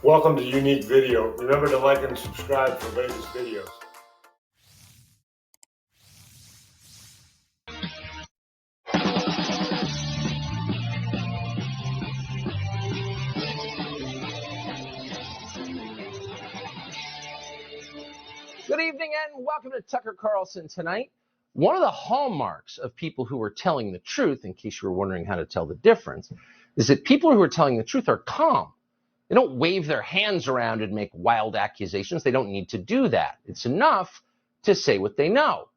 Welcome to Unique Video. Remember to like and subscribe for latest videos. Good evening and welcome to Tucker Carlson Tonight. One of the hallmarks of people who are telling the truth, in case you were wondering how to tell the difference, is that people who are telling the truth are calm. They don't wave their hands around and make wild accusations. They don't need to do that. It's enough to say what they know.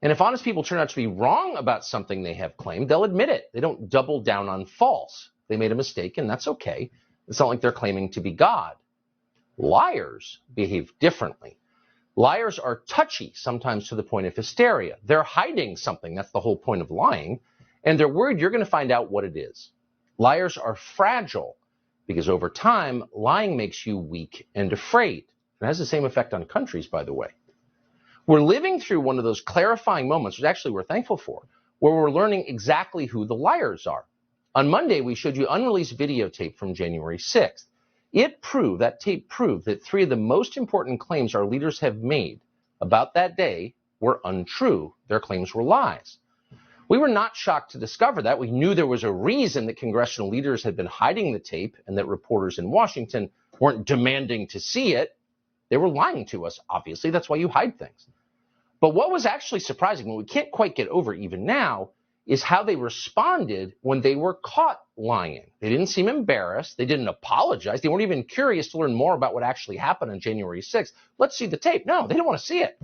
And if honest people turn out to be wrong about something they have claimed, they'll admit it. They don't double down on false. They made a mistake, and that's okay. It's not like they're claiming to be God. Liars behave differently. Liars are touchy, sometimes to the point of hysteria. They're hiding something. That's the whole point of lying. And they're worried you're going to find out what it is. Liars are fragile because over time, lying makes you weak and afraid. It has the same effect on countries, by the way. We're living through one of those clarifying moments, which actually we're thankful for, where we're learning exactly who the liars are. On Monday, we showed you unreleased videotape from January 6th. That tape proved that three of the most important claims our leaders have made about that day were untrue. Their claims were lies. We were not shocked to discover that. We knew there was a reason that congressional leaders had been hiding the tape and that reporters in Washington weren't demanding to see it. They were lying to us, obviously. That's why you hide things. But what was actually surprising, what we can't quite get over even now, is how they responded when they were caught lying. They didn't seem embarrassed. They didn't apologize. They weren't even curious to learn more about what actually happened on January 6th. Let's see the tape. No, they didn't want to see it.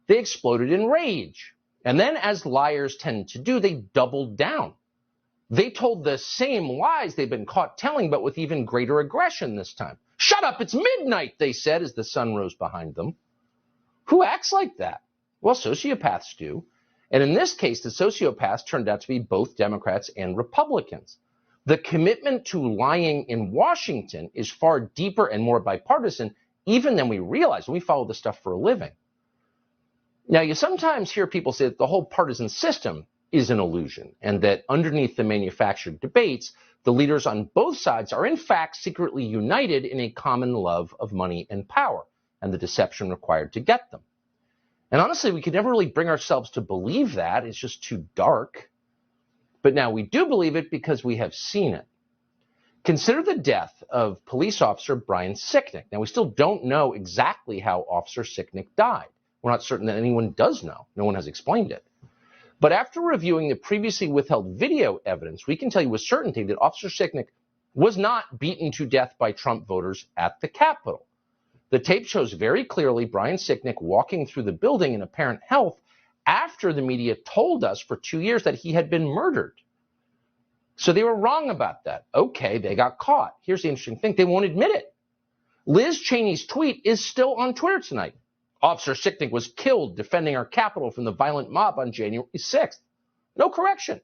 They exploded in rage. And then, as liars tend to do, they doubled down. They told the same lies they've been caught telling, but with even greater aggression this time. Shut up, it's midnight, they said as the sun rose behind them. Who acts like that? Well, sociopaths do. And in this case, the sociopaths turned out to be both Democrats and Republicans. The commitment to lying in Washington is far deeper and more bipartisan even than we realize when we follow this stuff for a living. Now, you sometimes hear people say that the whole partisan system is an illusion and that underneath the manufactured debates, the leaders on both sides are in fact secretly united in a common love of money and power and the deception required to get them. And honestly, we could never really bring ourselves to believe that. It's just too dark. But now we do believe it because we have seen it. Consider the death of police officer Brian Sicknick. Now, we still don't know exactly how Officer Sicknick died. We're not certain that anyone does know. No one has explained it. But after reviewing the previously withheld video evidence, we can tell you with certainty that Officer Sicknick was not beaten to death by Trump voters at the Capitol. The tape shows very clearly Brian Sicknick walking through the building in apparent health after the media told us for 2 years that he had been murdered. So they were wrong about that. Okay, they got caught. Here's the interesting thing. They won't admit it. Liz Cheney's tweet is still on Twitter tonight. Officer Sicknick was killed defending our Capitol from the violent mob on January 6th. No correction.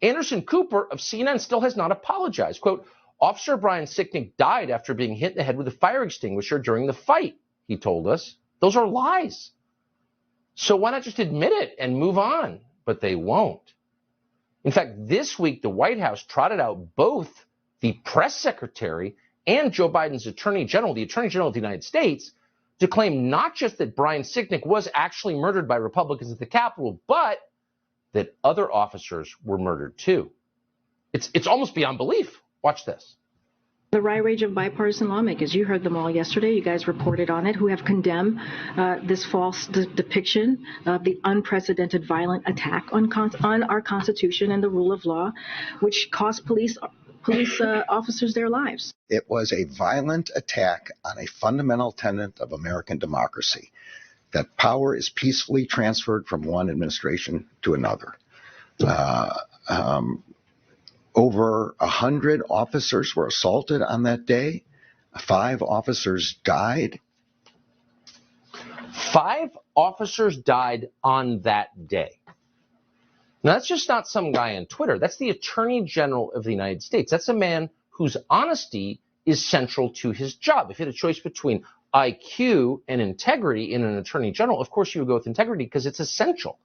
Anderson Cooper of CNN still has not apologized. Quote, Officer Brian Sicknick died after being hit in the head with a fire extinguisher during the fight, he told us. Those are lies. So why not just admit it and move on? But they won't. In fact, this week, the White House trotted out both the press secretary and Joe Biden's attorney general, the attorney general of the United States, to claim not just that Brian Sicknick was actually murdered by Republicans at the Capitol, but that other officers were murdered too. It's almost beyond belief. Watch this. The rage of bipartisan lawmakers, you heard them all yesterday, you guys reported on it, who have condemned this false depiction of the unprecedented violent attack on our Constitution and the rule of law, which cost police officers their lives. It was a violent attack on a fundamental tenet of American democracy, that power is peacefully transferred from one administration to another. Over 100 officers were assaulted on that day. 5 officers died. 5 officers died on that day. Now, that's just not some guy on Twitter. That's the Attorney General of the United States. That's a man whose honesty is central to his job. If you had a choice between IQ and integrity in an Attorney General, of course you would go with integrity because it's essential.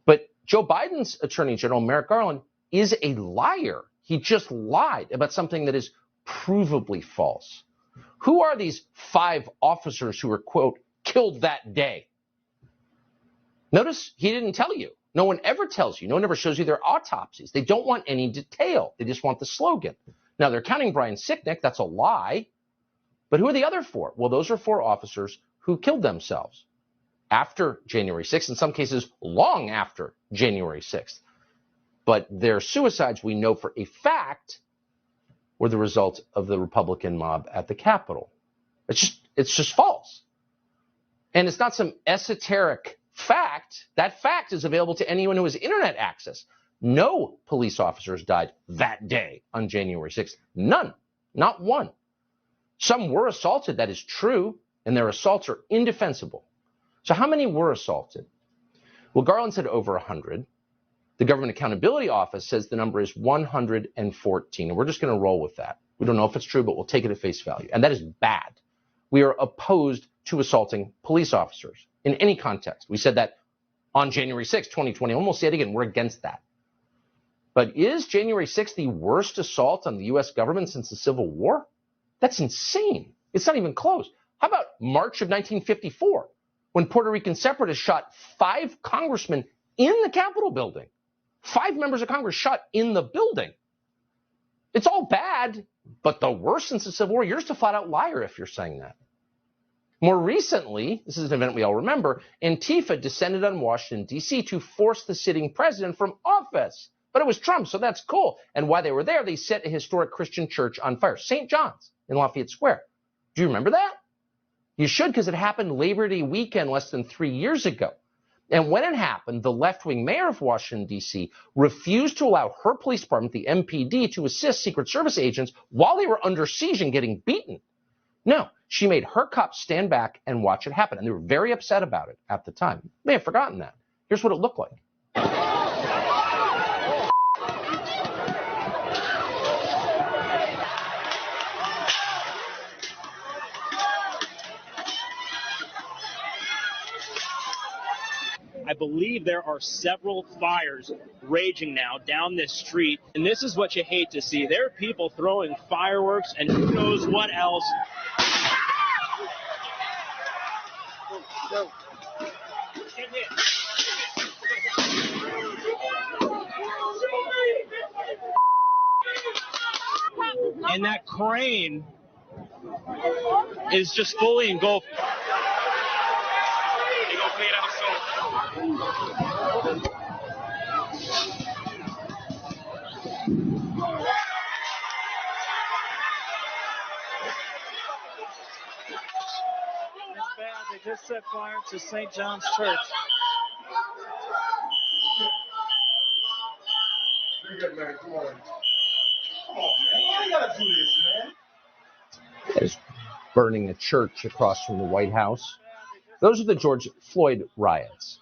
But Joe Biden's Attorney General, Merrick Garland, is a liar. He just lied about something that is provably false. Who are these 5 officers who were, quote, killed that day? Notice he didn't tell you. No one ever tells you. No one ever shows you their autopsies. They don't want any detail. They just want the slogan. Now, they're counting Brian Sicknick. That's a lie. But who are the other 4? Well, those are 4 officers who killed themselves after January 6th, in some cases long after January 6th. But their suicides, we know for a fact, were the result of the Republican mob at the Capitol. It's just false. And it's not some esoteric fact. That fact is available to anyone who has internet access. No police officers died that day on January 6th. None. Not one. Some were assaulted, that is true, and their assaults are indefensible. So how many were assaulted? Well, Garland said over 100. The Government Accountability Office says the number is 114, and we're just going to roll with that. We don't know if it's true, but we'll take it at face value. And that is bad. We are opposed to assaulting police officers in any context. We said that on January 6, 2020. And we'll say it again. We're against that. But is January 6th the worst assault on the U.S. government since the Civil War? That's insane. It's not even close. How about March of 1954, when Puerto Rican separatists shot 5 congressmen in the Capitol building? 5 members of Congress shot in the building. It's all bad, but the worst since the Civil War. You're just a flat-out liar if you're saying that. More recently, this is an event we all remember, Antifa descended on Washington, D.C. to force the sitting president from office. But it was Trump, so that's cool. And while they were there, they set a historic Christian church on fire, St. John's in Lafayette Square. Do you remember that? You should, because it happened Labor Day weekend less than 3 years ago. And when it happened, the left-wing mayor of Washington, D.C. refused to allow her police department, the MPD, to assist Secret Service agents while they were under siege and getting beaten. No, she made her cops stand back and watch it happen. And they were very upset about it at the time. You may have forgotten that. Here's what it looked like. I believe there are several fires raging now down this street, and this is what you hate to see. There are people throwing fireworks and who knows what else. And that crane is just fully engulfed. They just set fire to St. John's Church. Pretty good, man. Come on. Come on, man. Why you gotta do this, man? There's burning a church across from the White House. Those are the George Floyd riots.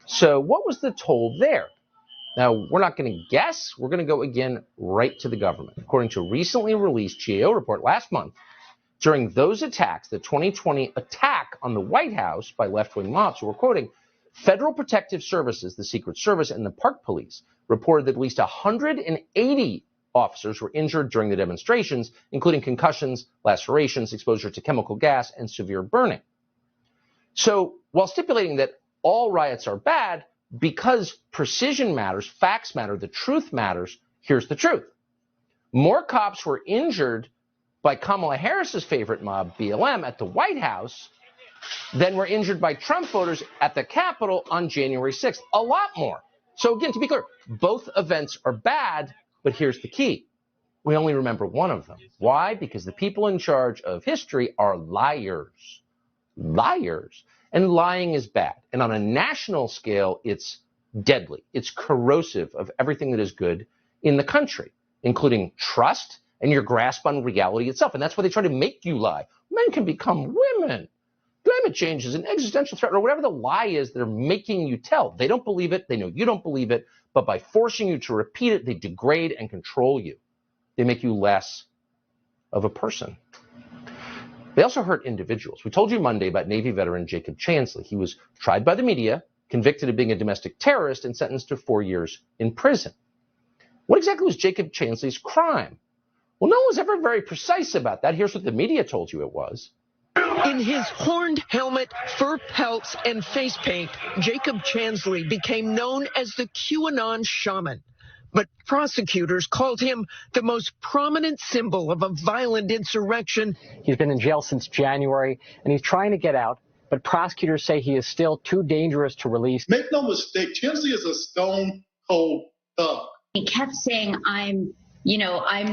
So what was the toll there? Now, we're not going to guess. We're going to go again right to the government. According to a recently released GAO report last month, during those attacks, the 2020 attack on the White House by left-wing mobs, who were quoting, Federal Protective Services, the Secret Service, and the Park Police reported that at least 180 officers were injured during the demonstrations, including concussions, lacerations, exposure to chemical gas, and severe burning. So while stipulating that all riots are bad, because precision matters, facts matter, the truth matters, here's the truth. More cops were injured by Kamala Harris's favorite mob, BLM, at the White House than were injured by Trump voters at the Capitol on January 6th. A lot more. So again, to be clear, both events are bad, but here's the key. We only remember one of them. Why? Because the people in charge of history are liars. Liars. And lying is bad. And on a national scale, it's deadly. It's corrosive of everything that is good in the country, including trust and your grasp on reality itself. And that's why they try to make you lie. Men can become women. Climate change is an existential threat, or whatever the lie is they're making you tell. They don't believe it. They know you don't believe it. But by forcing you to repeat it, they degrade and control you. They make you less of a person. They also hurt individuals. We told you Monday about Navy veteran Jacob Chansley. He was tried by the media, convicted of being a domestic terrorist, and sentenced to 4 years in prison. What exactly was Jacob Chansley's crime? Well, no one was ever very precise about that. Here's what the media told you it was. In his horned helmet, fur pelts, and face paint, Jacob Chansley became known as the QAnon shaman. But prosecutors called him the most prominent symbol of a violent insurrection. He's been in jail since January, and he's trying to get out, but prosecutors say he is still too dangerous to release. Make no mistake, Chansley is a stone-cold thug. He kept saying, I'm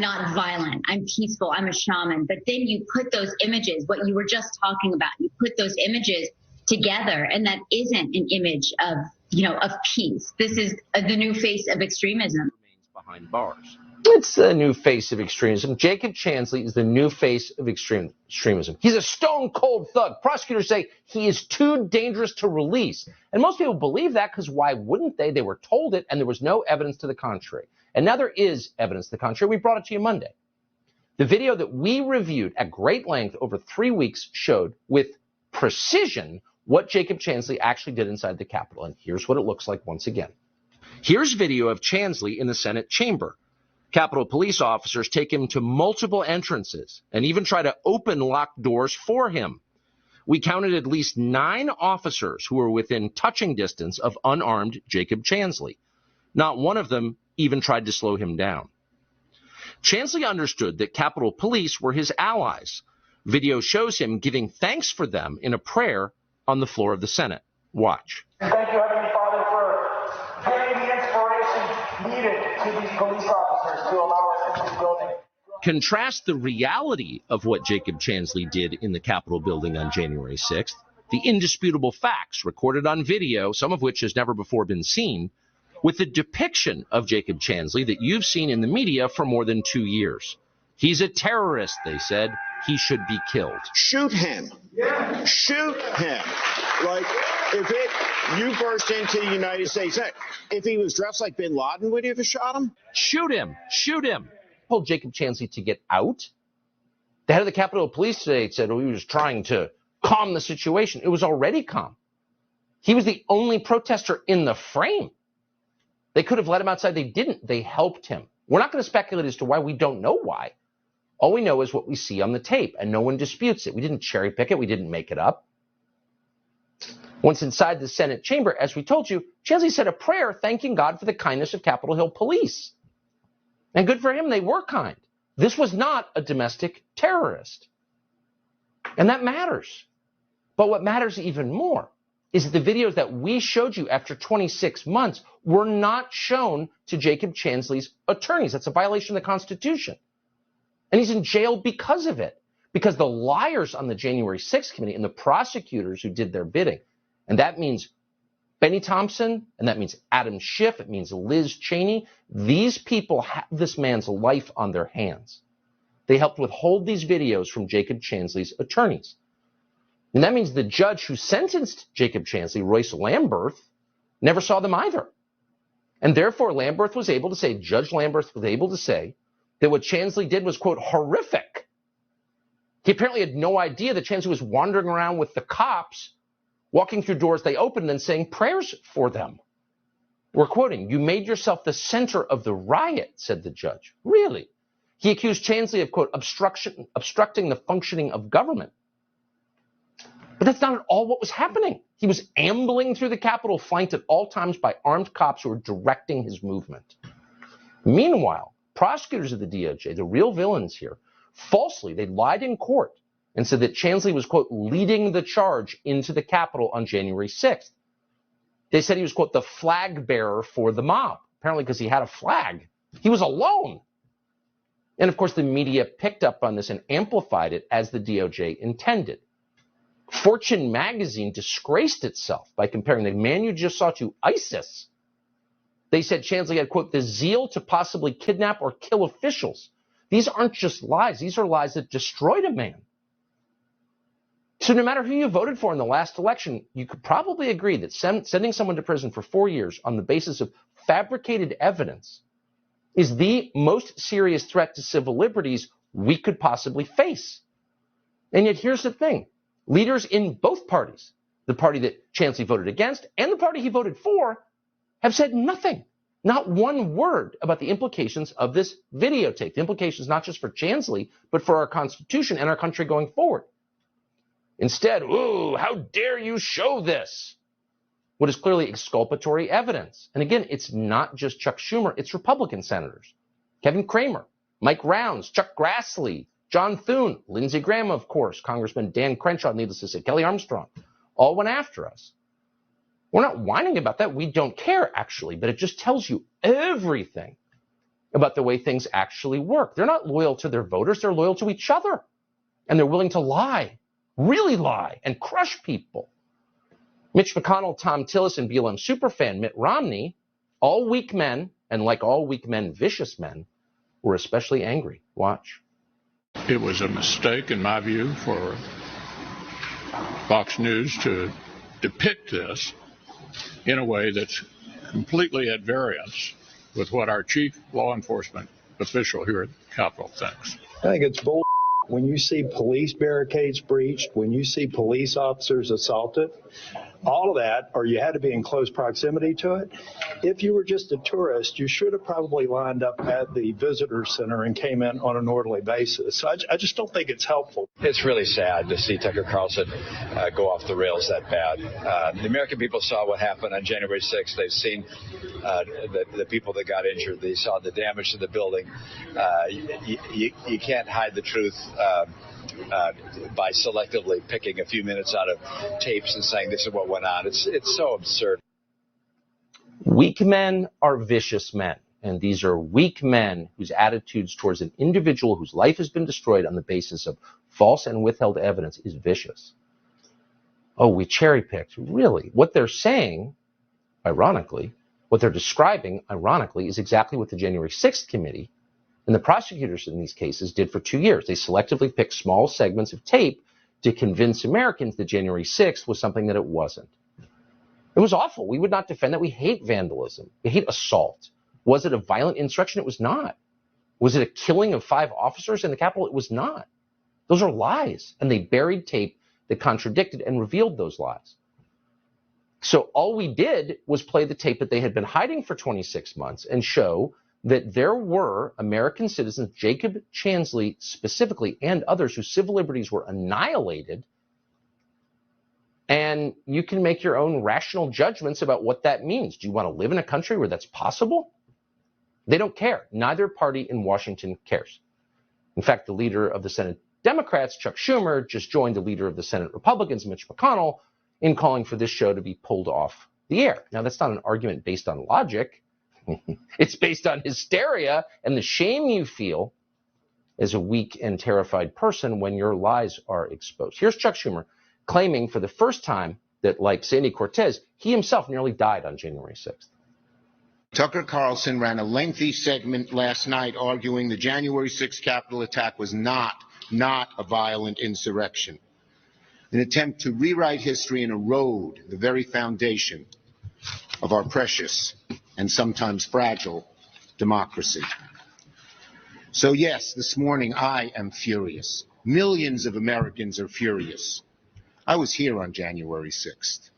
not violent, I'm peaceful, I'm a shaman. But then you put those images, what you were just talking about, you put those images together, and that isn't an image of peace. This is the new face of extremism. Behind bars. It's the new face of extremism. Jacob Chansley is the new face of extremism. He's a stone-cold thug. Prosecutors say he is too dangerous to release. And most people believe that because why wouldn't they? They were told it, and there was no evidence to the contrary. And now there is evidence to the contrary. We brought it to you Monday. The video that we reviewed at great length over 3 weeks showed with precision what Jacob Chansley actually did inside the Capitol. And here's what it looks like once again. Here's video of Chansley in the Senate chamber. Capitol police officers take him to multiple entrances and even try to open locked doors for him. We counted at least 9 officers who were within touching distance of unarmed Jacob Chansley. Not one of them even tried to slow him down. Chansley understood that Capitol Police were his allies. Video shows him giving thanks for them in a prayer on the floor of the Senate. Watch. Thank you, Heavenly Father, for giving the inspiration needed to these police officers to allow us into the building. Contrast the reality of what Jacob Chansley did in the Capitol building on January 6th, the indisputable facts recorded on video, some of which has never before been seen, with the depiction of Jacob Chansley that you've seen in the media for more than 2 years. He's a terrorist, they said. He should be killed. Shoot him. Yeah. Shoot him. Like, you burst into the United States, if he was dressed like bin Laden, would you have shot him? Shoot him. Shoot him. Told Jacob Chansley to get out. The head of the Capitol Police today said he was trying to calm the situation. It was already calm. He was the only protester in the frame. They could have let him outside. They didn't. They helped him. We're not going to speculate as to why. We don't know why. All we know is what we see on the tape, and no one disputes it. We didn't cherry pick it. We didn't make it up. Once inside the Senate chamber, as we told you, Chansley said a prayer thanking God for the kindness of Capitol Hill police. And good for him, they were kind. This was not a domestic terrorist. And that matters. But what matters even more is that the videos that we showed you after 26 months were not shown to Jacob Chansley's attorneys. That's a violation of the Constitution. And he's in jail because of it, because the liars on the January 6th committee and the prosecutors who did their bidding, and that means Benny Thompson, and that means Adam Schiff, it means Liz Cheney, these people have this man's life on their hands. They helped withhold these videos from Jacob Chansley's attorneys. And that means the judge who sentenced Jacob Chansley, Royce Lamberth, never saw them either. And therefore, Judge Lamberth was able to say, that what Chansley did was, quote, horrific. He apparently had no idea that Chansley was wandering around with the cops, walking through doors they opened and saying prayers for them. We're quoting, "You made yourself the center of the riot," said the judge. Really? He accused Chansley of, quote, obstructing the functioning of government. But that's not at all what was happening. He was ambling through the Capitol, flanked at all times by armed cops who were directing his movement. Meanwhile, prosecutors of the DOJ, the real villains here, falsely, they lied in court and said that Chansley was, quote, leading the charge into the Capitol on January 6th. They said he was, quote, the flag bearer for the mob, apparently because he had a flag. He was alone. And of course, the media picked up on this and amplified it as the DOJ intended. Fortune magazine disgraced itself by comparing the man you just saw to ISIS. They said Chansley had, quote, the zeal to possibly kidnap or kill officials. These aren't just lies. These are lies that destroyed a man. So no matter who you voted for in the last election, you could probably agree that sending someone to prison for 4 years on the basis of fabricated evidence is the most serious threat to civil liberties we could possibly face. And yet here's the thing. Leaders in both parties, the party that Chansley voted against and the party he voted for, have said nothing. Not one word about the implications of this videotape. The implications not just for Chansley, but for our Constitution and our country going forward. Instead, ooh, how dare you show this? What is clearly exculpatory evidence. And again, it's not just Chuck Schumer, it's Republican senators. Kevin Cramer, Mike Rounds, Chuck Grassley, John Thune, Lindsey Graham, of course, Congressman Dan Crenshaw, needless to say, Kelly Armstrong, all went after us. We're not whining about that. We don't care, actually, but it just tells you everything about the way things actually work. They're not loyal to their voters. They're loyal to each other. And they're willing to lie, really lie, and crush people. Mitch McConnell, Tom Tillis, and BLM superfan Mitt Romney, all weak men, and like all weak men, vicious men, were especially angry. Watch. It was a mistake, in my view, for Fox News to depict this in a way that's completely at variance with what our chief law enforcement official here at the Capitol thinks. I think it's bull when you see police barricades breached, when you see police officers assaulted, all of that, or you had to be in close proximity to it. If you were just a tourist, you should have probably lined up at the visitor center and came in on an orderly basis. So I just don't think it's helpful. It's really sad to see Tucker Carlson go off the rails that bad. The American people saw what happened on January 6th. They've seen the people that got injured. They saw the damage to the building. You can't hide the truth by selectively picking a few minutes out of tapes and saying this is what went on. It's so absurd. Weak men are vicious men, and these are weak men whose attitudes towards an individual whose life has been destroyed on the basis of false and withheld evidence is vicious. Oh, we cherry-picked. Really? What they're saying, ironically, what they're describing, ironically, is exactly what the January 6th committee and the prosecutors in these cases did for 2 years. They selectively picked small segments of tape to convince Americans that January 6th was something that it wasn't. It was awful. We would not defend that. We hate vandalism. We hate assault. Was it a violent insurrection? It was not. Was it a killing of 5 officers in the Capitol? It was not. Those are lies. And they buried tape that contradicted and revealed those lies. So all we did was play the tape that they had been hiding for 26 months and show that there were American citizens, Jacob Chansley specifically, and others whose civil liberties were annihilated. And you can make your own rational judgments about what that means. Do you want to live in a country where that's possible? They don't care. Neither party in Washington cares. In fact, the leader of the Senate Democrats, Chuck Schumer, just joined the leader of the Senate Republicans, Mitch McConnell, in calling for this show to be pulled off the air. Now, that's not an argument based on logic. It's based on hysteria and the shame you feel as a weak and terrified person when your lies are exposed. Here's Chuck Schumer claiming for the first time that, like Sandy Cortez, he himself nearly died on January 6th. Tucker Carlson ran a lengthy segment last night arguing the January 6th Capitol attack was not a violent insurrection, an attempt to rewrite history and erode the very foundation of our precious and sometimes fragile democracy. So yes, this morning I am furious. Millions of Americans are furious. I was here on January 6th.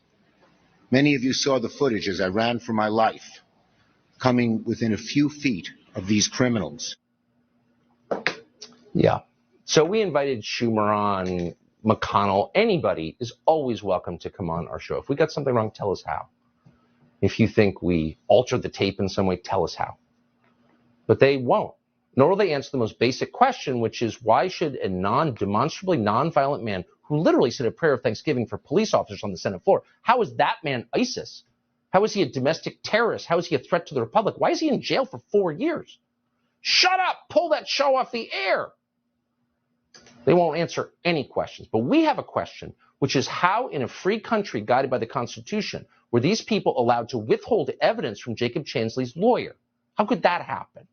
Many of you saw the footage as I ran for my life, coming within a few feet of these criminals. Yeah. So we invited Schumer on, McConnell. Anybody is always welcome to come on our show. If we got something wrong, tell us how. If you think we altered the tape in some way, tell us how. But they won't. Nor will they answer the most basic question, which is why should a demonstrably nonviolent man who literally said a prayer of thanksgiving for police officers on the Senate floor, how is that man ISIS? How is he a domestic terrorist? How is he a threat to the Republic? Why is he in jail for 4 years? Shut up! Pull that show off the air! They won't answer any questions. But we have a question, which is how in a free country guided by the Constitution were these people allowed to withhold evidence from Jacob Chansley's lawyer? How could that happen?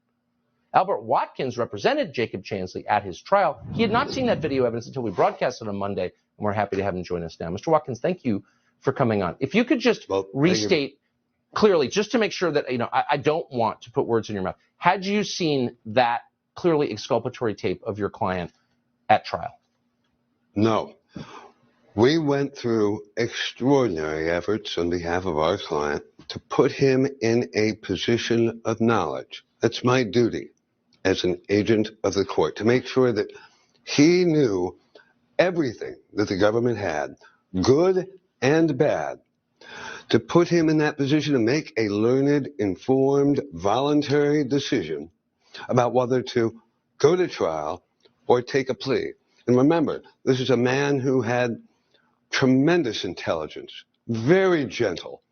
Albert Watkins represented Jacob Chansley at his trial. He had not seen that video evidence until we broadcast it on Monday, and we're happy to have him join us now. Mr. Watkins, thank you for coming on. If you could just restate clearly, just to make sure that, I don't want to put words in your mouth. Had you seen that clearly exculpatory tape of your client at trial? No. We went through extraordinary efforts on behalf of our client to put him in a position of knowledge. That's my duty as an agent of the court, to make sure that he knew everything that the government had, good and bad, to put him in that position to make a learned, informed, voluntary decision about whether to go to trial or take a plea. And remember, this is a man who had tremendous intelligence, very gentle,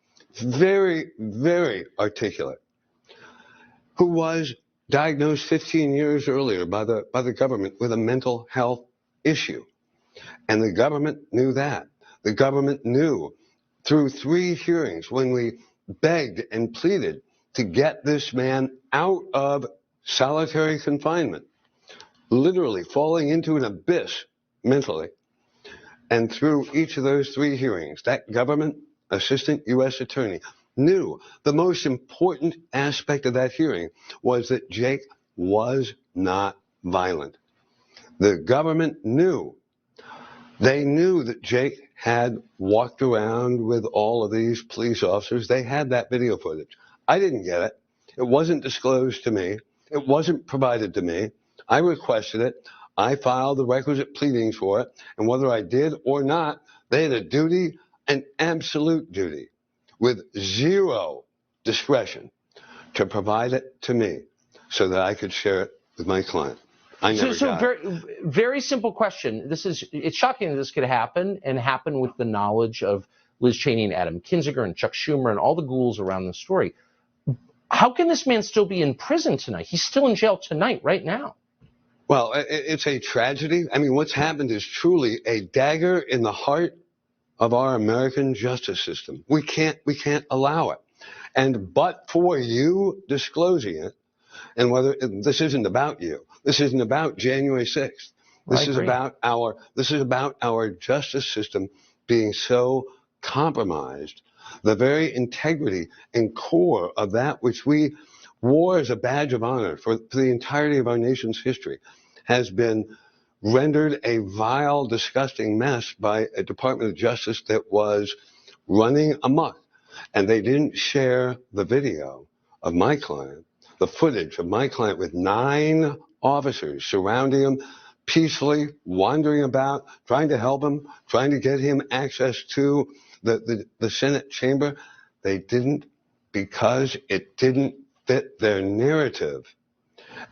very, very articulate, who was diagnosed 15 years earlier by the government with a mental health issue. And the government knew that. The government knew through 3 hearings when we begged and pleaded to get this man out of solitary confinement, literally falling into an abyss mentally. And through each of those 3 hearings, that government assistant U.S. attorney knew the most important aspect of that hearing was that Jake was not violent. The government knew. They knew that Jake had walked around with all of these police officers. They had that video footage. I didn't get it. It wasn't disclosed to me. It wasn't provided to me. I requested it. I filed the requisite pleadings for it. And whether I did or not, they had a duty, an absolute duty, with 0 discretion to provide it to me so that I could share it with my client. I never got it. Very simple question. It's shocking that this could happen and happen with the knowledge of Liz Cheney and Adam Kinzinger and Chuck Schumer and all the ghouls around the story. How can this man still be in prison tonight? He's still in jail tonight, right now. Well, it's a tragedy. I mean, what's happened is truly a dagger in the heart of our American justice system. We can't allow it. And but for you disclosing it, and whether this isn't about you, this isn't about January 6th. This is about our justice system being so compromised. The very integrity and core of that which we wore as a badge of honor for the entirety of our nation's history has been rendered a vile, disgusting mess by a Department of Justice that was running amok. And they didn't share the video of my client, the footage of my client with 9 officers surrounding him, peacefully wandering about, trying to help him, trying to get him access to the Senate chamber. They didn't, because it didn't fit their narrative.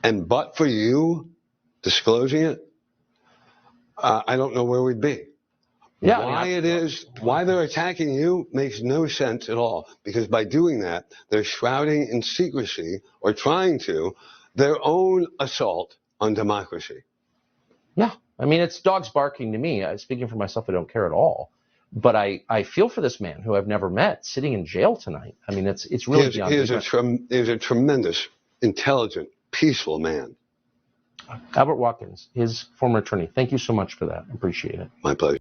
And but for you disclosing it, I don't know where we'd be. Yeah, why they're attacking you makes no sense at all, because by doing that, they're shrouding in secrecy, or trying to, their own assault on democracy. Yeah, I mean, it's dogs barking to me. Speaking for myself, I don't care at all. But I feel for this man who I've never met, sitting in jail tonight. I mean, it's really beyond. He is a tremendous, intelligent, peaceful man. Albert Watkins, his former attorney. Thank you so much for that. I appreciate it. My pleasure.